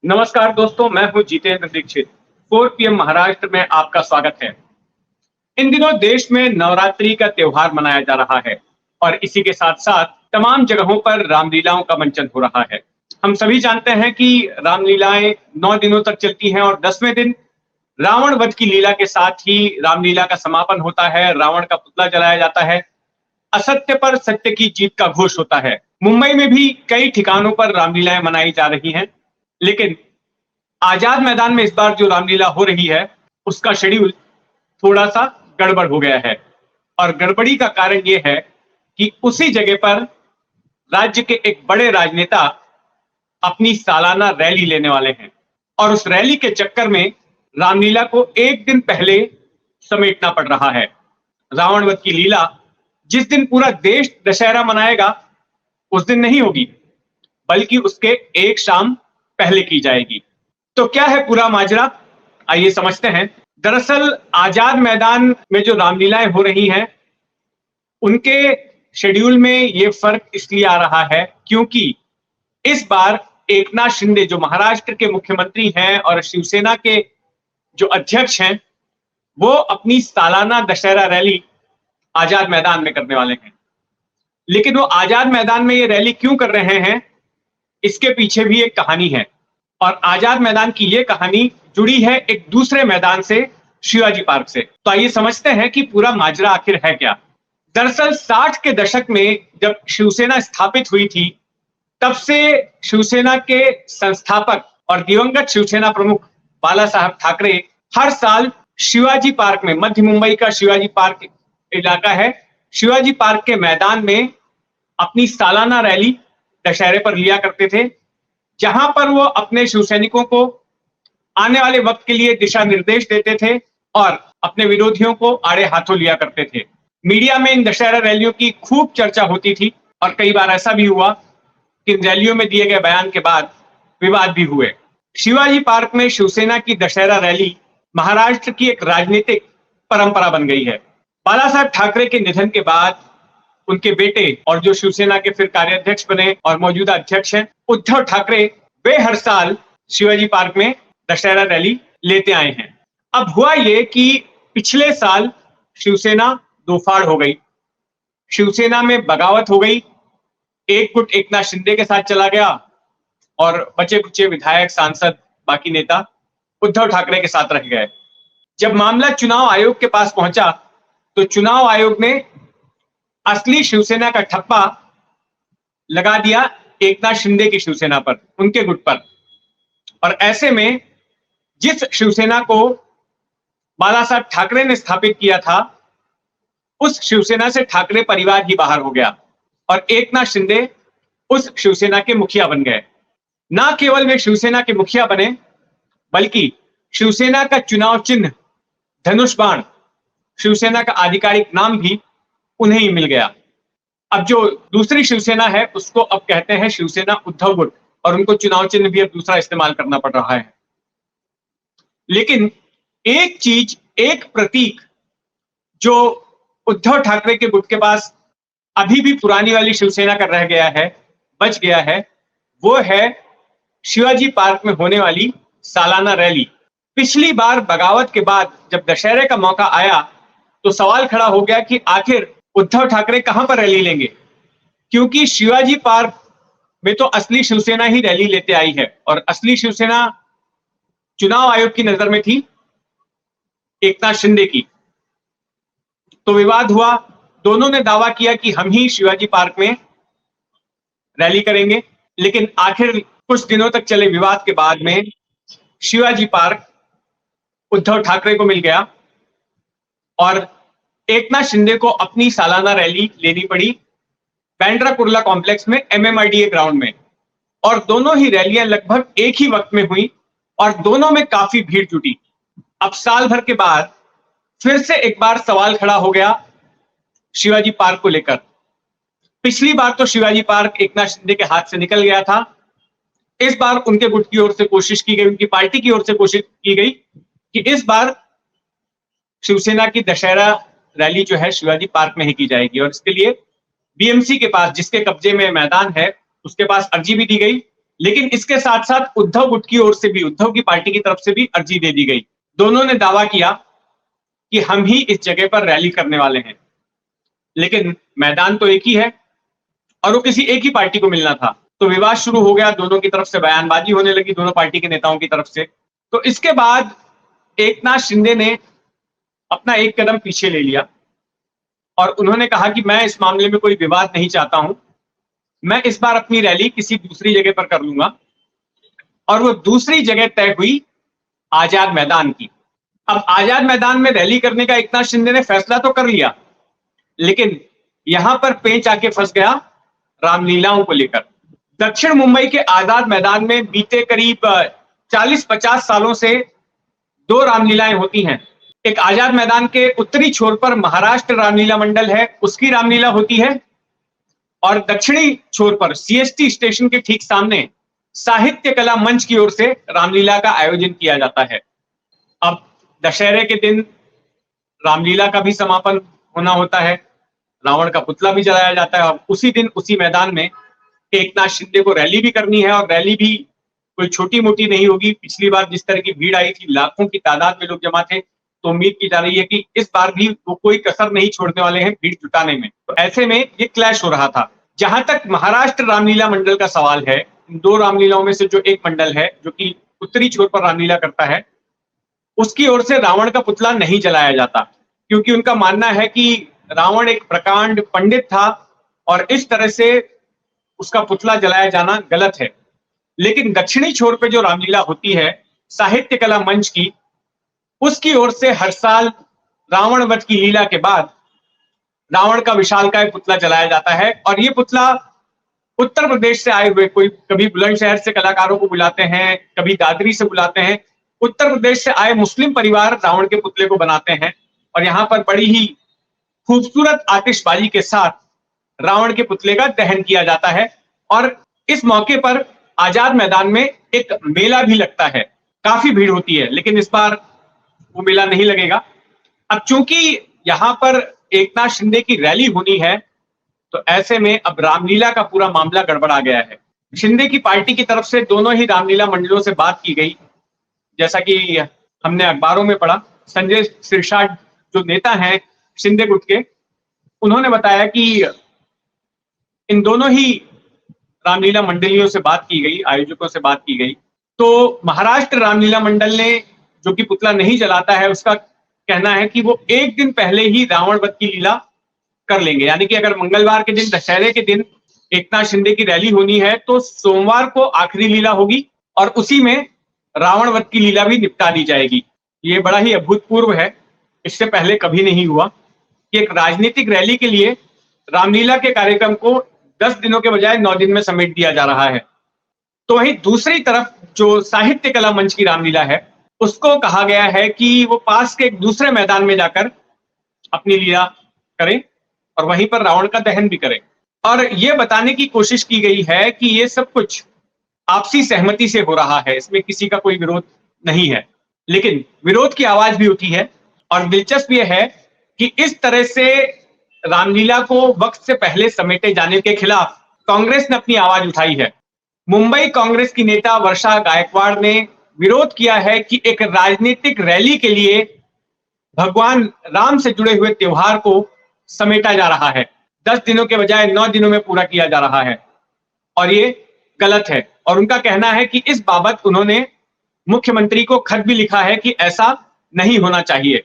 नमस्कार दोस्तों, मैं हूं जितेंद्र दीक्षित। 4 पीएम महाराष्ट्र में आपका स्वागत है। इन दिनों देश में नवरात्रि का त्योहार मनाया जा रहा है और इसी के साथ साथ तमाम जगहों पर रामलीलाओं का मंचन हो रहा है। हम सभी जानते हैं कि रामलीलाएं 9 दिनों तक चलती हैं और 10वें दिन रावण वध की लीला के साथ ही रामलीला का समापन होता है। रावण का पुतला जलाया जाता है। असत्य पर सत्य की जीत का घोष होता है। मुंबई में भी कई ठिकानों पर रामलीलाएं मनाई जा रही हैं, लेकिन आजाद मैदान में इस बार जो रामलीला हो रही है उसका शेड्यूल थोड़ा सा गड़बड़ हो गया है। और गड़बड़ी का कारण यह है कि उसी जगह पर राज्य के एक बड़े राजनेता अपनी सालाना रैली लेने वाले हैं और उस रैली के चक्कर में रामलीला को एक दिन पहले समेटना पड़ रहा है। रावण वध की लीला जिस दिन पूरा देश दशहरा मनाएगा उस दिन नहीं होगी, बल्कि उसके एक शाम पहले की जाएगी। तो क्या है पूरा माजरा, आइए समझते हैं। दरअसल आजाद मैदान में जो रामलीलाएं हो रही हैं उनके शेड्यूल में ये फर्क इसलिए आ रहा है क्योंकि इस बार एकनाथ शिंदे जो महाराष्ट्र के मुख्यमंत्री हैं और शिवसेना के जो अध्यक्ष हैं, वो अपनी सालाना दशहरा रैली आजाद मैदान में करने वाले हैं। लेकिन वो आजाद मैदान में ये रैली क्यों कर रहे हैं, इसके पीछे भी एक कहानी है और आजाद मैदान की ये कहानी जुड़ी है एक दूसरे मैदान से, शिवाजी पार्क से। तो आइए समझते हैं कि पूरा माजरा आखिर है क्या। दरअसल 60 के दशक में जब शिवसेना स्थापित हुई थी, तब से शिवसेना के संस्थापक और दिवंगत शिवसेना प्रमुख बाला साहब ठाकरे हर साल शिवाजी पार्क में, मध्य मुंबई का शिवाजी पार्क इलाका है, शिवाजी पार्क के मैदान में अपनी सालाना रैली दशहरे पर लिया करते थे, जहां पर वो अपने शिवसैनिकों को आने वाले वक्त के लिए दिशा निर्देश देते थे और अपने विरोधियों को आड़े हाथों लिया करते थे। मीडिया में इन दशहरा रैलियों की खूब चर्चा होती थी और कई बार ऐसा भी हुआ कि इन रैलियों में दिए गए बयान के बाद विवाद भी हुए। शिवाजी पार्क में शिवसेना की दशहरा रैली महाराष्ट्र की एक राजनीतिक परंपरा बन गई है। बाला साहब ठाकरे के निधन के बाद उनके बेटे और जो शिवसेना के फिर कार्याध्यक्ष बने और मौजूदा अध्यक्ष हैं, उद्धव ठाकरे, वे हर साल शिवाजी पार्क में दशहरा रैली लेते आए हैं। अब हुआ ये कि पिछले साल शिवसेना दो फाड़ हो गई, शिवसेना में बगावत हो गई। एक गुट एकनाथ शिंदे के साथ चला गया और बचे कुचे विधायक, सांसद, बाकी नेता उद्धव ठाकरे के साथ रह गए। जब मामला चुनाव आयोग के पास पहुंचा तो चुनाव आयोग ने असली शिवसेना का ठप्पा लगा दिया एकनाथ शिंदे की शिवसेना पर, उनके गुट पर। और ऐसे में जिस शिवसेना को बाला साहब ठाकरे ने स्थापित किया था, उस शिवसेना से ठाकरे परिवार ही बाहर हो गया और एकनाथ शिंदे उस शिवसेना के मुखिया बन गए। ना केवल वे शिवसेना के मुखिया बने, बल्कि शिवसेना का चुनाव चिन्ह धनुष बाण, शिवसेना का आधिकारिक नाम भी उन्हें ही मिल गया। अब जो दूसरी शिवसेना है उसको अब कहते हैं शिवसेना उद्धव गुट और उनको चुनाव चिन्ह भी अब दूसरा इस्तेमाल करना पड़ रहा है। लेकिन एक चीज, एक प्रतीक जो उद्धव ठाकरे के गुट के पास अभी भी पुरानी वाली शिवसेना का रह गया है, बच गया है, वो है शिवाजी पार्क में होने वाली सालाना रैली। पिछली बार बगावत के बाद जब दशहरे का मौका आया तो सवाल खड़ा हो गया कि आखिर उद्धव ठाकरे कहां पर रैली लेंगे, क्योंकि शिवाजी पार्क में तो असली शिवसेना ही रैली लेते आई है और असली शिवसेना चुनाव आयोग की नजर में थी एकनाथ शिंदे की। तो विवाद हुआ, दोनों ने दावा किया कि हम ही शिवाजी पार्क में रैली करेंगे। लेकिन आखिर कुछ दिनों तक चले विवाद के बाद में शिवाजी पार्क उद्धव ठाकरे को मिल गया और एकनाथ शिंदे को अपनी सालाना रैली लेनी पड़ी बैंड्रा कुर्ला कॉम्प्लेक्स में, एमएमआरडीए ग्राउंड में। और दोनों ही रैलियां लगभग एक ही वक्त में हुई और दोनों में काफी भीड़ जुटी। अब साल भर के बाद फिर से एक बार सवाल खड़ा हो गया शिवाजी पार्क को लेकर। पिछली बार तो शिवाजी पार्क एकनाथ शिंदे के हाथ से निकल गया था। इस बार उनके गुट की ओर से कोशिश की गई, उनकी पार्टी की ओर से कोशिश की गई कि इस बार शिवसेना की दशहरा रैली जो है शिवाजी पार्क में ही की जाएगी। और इसके लिए बीएमसी के पास, जिसके कब्जे में मैदान है, उसके पास अर्जी भी दी गई लेकिन इसके साथ साथ उद्धव गुट की ओर से भी, उद्धव की पार्टी की तरफ से भी अर्जी दे दी गई। दोनों ने दावा किया कि हम ही इस जगह पर रैली करने वाले हैं, लेकिन मैदान तो एक ही है और वो किसी एक ही पार्टी को मिलना था। तो विवाद शुरू हो गया, दोनों की तरफ से बयानबाजी होने लगी, दोनों पार्टी के नेताओं की तरफ से। तो इसके बाद एकनाथ शिंदे ने अपना एक कदम पीछे ले लिया और उन्होंने कहा कि मैं इस मामले में कोई विवाद नहीं चाहता हूं, मैं इस बार अपनी रैली किसी दूसरी जगह पर कर लूंगा। और वो दूसरी जगह तय हुई आजाद मैदान की। अब आजाद मैदान में रैली करने का एकनाथ शिंदे ने फैसला तो कर लिया, लेकिन यहां पर पेंच आके फंस गया रामलीलाओं को लेकर। दक्षिण मुंबई के आजाद मैदान में बीते करीब 40-50 सालों से दो रामलीलाएं होती हैं। एक आजाद मैदान के उत्तरी छोर पर महाराष्ट्र रामलीला मंडल है, उसकी रामलीला होती है, और दक्षिणी छोर पर सीएसटी स्टेशन के ठीक सामने साहित्य कला मंच की ओर से रामलीला का आयोजन किया जाता है। अब दशहरे के दिन रामलीला का भी समापन होना होता है, रावण का पुतला भी जलाया जाता है, और उसी दिन उसी मैदान में एकनाथ शिंदे को रैली भी करनी है। और रैली भी कोई छोटी मोटी नहीं होगी। पिछली बार जिस तरह की भीड़ आई थी, लाखों की तादाद में लोग जमा थे, तो उम्मीद की जा रही है कि इस बार भी वो कोई कसर नहीं छोड़ने वाले हैं भीड़ जुटाने में। तो ऐसे में ये क्लैश हो रहा था। जहां तक महाराष्ट्र रामलीला मंडल का सवाल है, दो रामलीलाओं में से जो एक मंडल है जो कि उत्तरी छोर पर रामलीला करता है, उसकी ओर से रावण का पुतला नहीं जलाया जाता, क्योंकि उनका मानना है कि रावण एक प्रकांड पंडित था और इस तरह से उसका पुतला जलाया जाना गलत है। लेकिन दक्षिणी छोर पे जो रामलीला होती है साहित्य कला मंच की, उसकी ओर से हर साल रावण वध की लीला के बाद रावण का विशालकाय पुतला जलाया जाता है। और ये पुतला उत्तर प्रदेश से आए हुए, कोई कभी बुलंदशहर से कलाकारों को बुलाते हैं, कभी दादरी से बुलाते हैं, उत्तर प्रदेश से आए मुस्लिम परिवार रावण के पुतले को बनाते हैं और यहाँ पर बड़ी ही खूबसूरत आतिशबाजी के साथ रावण के पुतले का दहन किया जाता है। और इस मौके पर आजाद मैदान में एक मेला भी लगता है, काफी भीड़ होती है, लेकिन इस बार वो मेला नहीं लगेगा। अब चूंकि यहां पर एकनाथ शिंदे की रैली होनी है, तो ऐसे में अब रामलीला का पूरा मामला गड़बड़ा गया है। शिंदे की पार्टी की तरफ से दोनों ही रामलीला मंडलों से बात की गई, जैसा कि हमने अखबारों में पढ़ा। संजय सिरसाट जो नेता हैं शिंदे गुट के, उन्होंने बताया कि इन दोनों ही रामलीला मंडलियों से बात की गई, आयोजकों से बात की गई। तो महाराष्ट्र रामलीला मंडल ने, जो कि पुतला नहीं जलाता है, उसका कहना है कि वो एक दिन पहले ही रावण वध की लीला कर लेंगे। यानी कि अगर मंगलवार के दिन, दशहरे के दिन एकनाथ शिंदे की रैली होनी है, तो सोमवार को आखिरी लीला होगी और उसी में रावण वध की लीला भी निपटा दी जाएगी। ये बड़ा ही अभूतपूर्व है, इससे पहले कभी नहीं हुआ कि एक राजनीतिक रैली के लिए रामलीला के कार्यक्रम को 10 दिनों के बजाय 9 दिन में समेट दिया जा रहा है। तो वहीं दूसरी तरफ जो साहित्य कला मंच की रामलीला है, उसको कहा गया है कि वो पास के एक दूसरे मैदान में जाकर अपनी लीला करें और वहीं पर रावण का दहन भी करें। और ये बताने की कोशिश की गई है कि ये सब कुछ आपसी सहमति से हो रहा है, इसमें किसी का कोई विरोध नहीं है। लेकिन विरोध की आवाज भी उठी है और दिलचस्प यह है कि इस तरह से रामलीला को वक्त से पहले समेटे जाने के खिलाफ कांग्रेस ने अपनी आवाज उठाई है। मुंबई कांग्रेस की नेता वर्षा गायकवाड़ ने विरोध किया है कि एक राजनीतिक रैली के लिए भगवान राम से जुड़े हुए त्योहार को समेटा जा रहा है, 10 दिनों के बजाय 9 दिनों में पूरा किया जा रहा है, और ये गलत है। और उनका कहना है कि इस बाबत उन्होंने मुख्यमंत्री को खत भी लिखा है कि ऐसा नहीं होना चाहिए।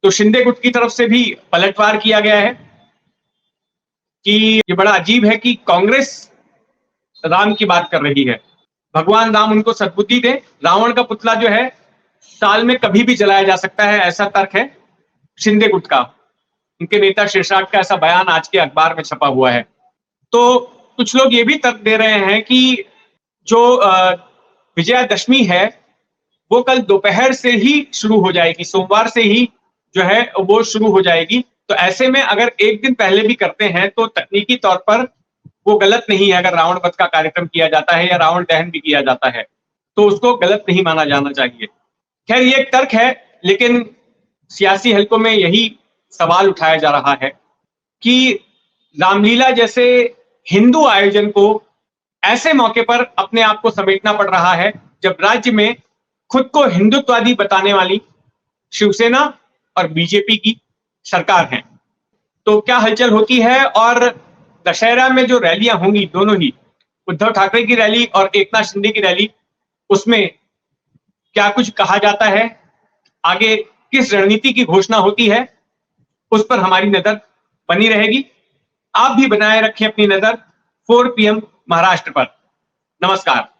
तो शिंदे गुट की तरफ से भी पलटवार किया गया है कि ये बड़ा अजीब है कि कांग्रेस राम की बात कर रही है, भगवान राम उनको सद्बुद्धि दे, रावण का पुतला जो है साल में कभी भी जलाया जा सकता है, ऐसा तर्क है शिंदे गुट का। उनके नेता शीर्षाट का ऐसा बयान आज के अखबार में छपा हुआ है। तो कुछ लोग ये भी तर्क दे रहे हैं कि जो विजयादशमी है वो कल दोपहर से ही शुरू हो जाएगी, सोमवार से ही जो है वो शुरू हो जाएगी। तो ऐसे में अगर एक दिन पहले भी करते हैं तो तकनीकी तौर पर वो गलत नहीं है। अगर रावण वध का कार्यक्रम किया जाता है या रावण दहन भी किया जाता है तो उसको गलत नहीं माना जाना चाहिए। खैर ये एक तर्क है, लेकिन सियासी हलकों में यही सवाल उठाया जा रहा है कि रामलीला जैसे हिंदू आयोजन को ऐसे मौके पर अपने आप को समेटना पड़ रहा है जब राज्य में खुद को हिंदुत्ववादी बताने वाली शिवसेना और बीजेपी की सरकार है। तो क्या हलचल होती है और दशहरा में जो रैलियां होंगी, दोनों ही उद्धव ठाकरे की रैली और एकनाथ शिंदे की रैली, उसमें क्या कुछ कहा जाता है, आगे किस रणनीति की घोषणा होती है, उस पर हमारी नजर बनी रहेगी। आप भी बनाए रखें अपनी नजर 4 PM महाराष्ट्र पर। नमस्कार।